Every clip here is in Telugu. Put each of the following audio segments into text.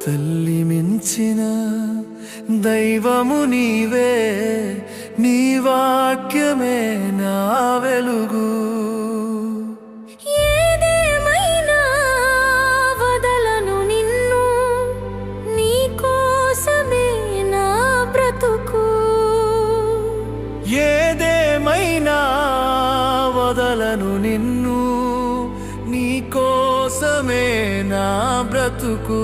తల్లి మించిన దైవము నీవే, నీ వాక్యమే నా వెలుగు. ఏదేమైనా వదలను నిన్ను, నీ కోసమే నా బ్రతుకు. ఏదేమైనా వదలను నిన్ను, నీ కోసమే నా బ్రతుకు.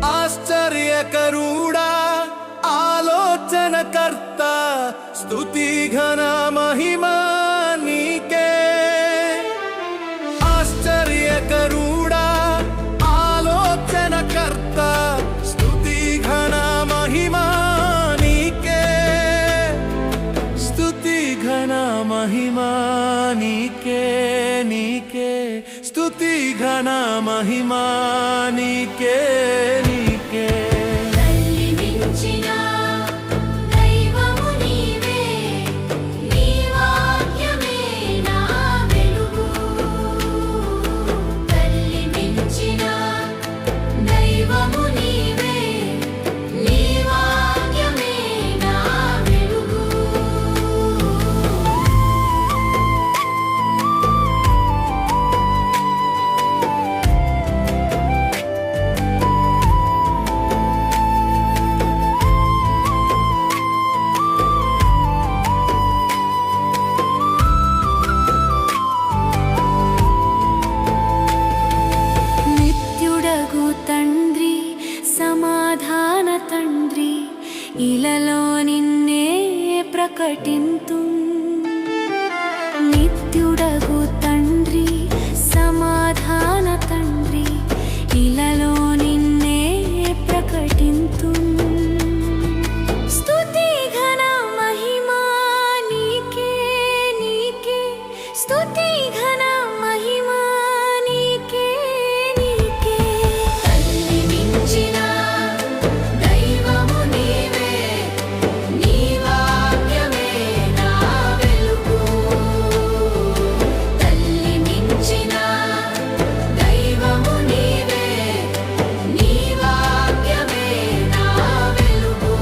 ఆశ్చర్యకరుడా, ఆలోచనకర్త, స్తుతి ఘన మహిమ నీకే. ఆశ్చర్యకరుడా, ఆలోచనకర్త, స్తుతి ఘన మహిమ నీకే. స్తుతి ఘన మహిమ నీకే, నీకే. స్తుతి ఘన మహిమ నీకే, నీకే. తల్లి మించిన దైవము నీవే, నీ వాక్యమే నా వెలుగు. తల్లి మించిన దైవము నీవే, నీ వాక్యమే నా వెలుగు. నిత్యుడగు తండ్రి, సమాధాన తండ్రి, ఇలలో నిన్నే ప్రకటింతు. నిత్యుడగు తండ్రి, సమాధాన తండ్రి, ఇలలో నిన్నే ప్రకటింతు. స్తుతి ఘన మహిమా నీకే, నీకే. స్తుతి ఘన మహిమా నీకే, నీకే. తల్లి మించిన దైవము నీవే, నీ వాక్యమే నా వెలుగు. తల్లి మించిన దైవము నీవే, నీ వాక్యమే నా వెలుగు.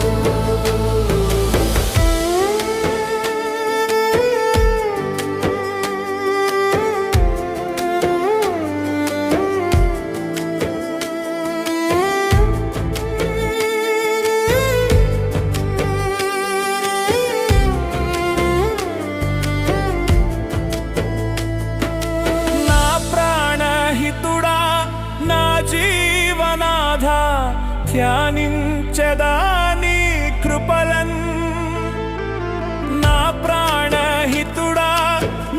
నా ప్రాణహితుడా, నా జీవనాథ, ధ్యానించదా నీ కృపలన్. నా ప్రాణహితుడా,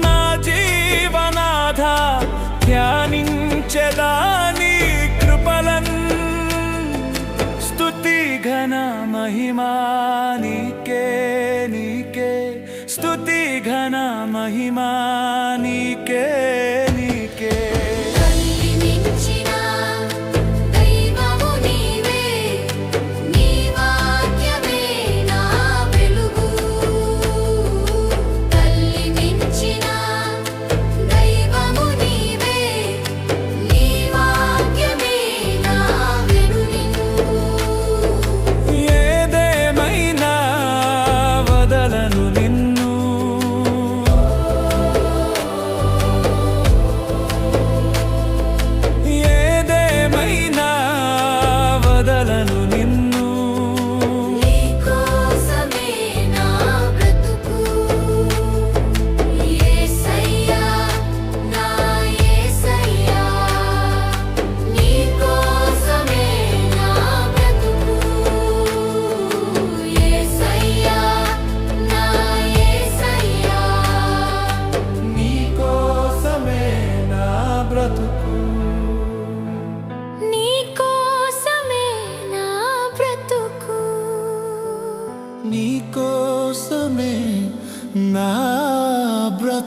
నా జీవనాథ, ధ్యానించదా నీ కృపలన్. స్తుతి ఘన మహిమా నీకే, నీకే. స్తుతి ఘన మహిమా నీకే, నీకే. తల్లి మించిన దైవము నీవే, నీ వాక్యమే నా వెలుగు. తల్లి మించిన దైవము నీవే, నీ వాక్యమే నా వెలుగు. ఏదేమైనా వదలను నిన్ను,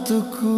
బ్రతుకు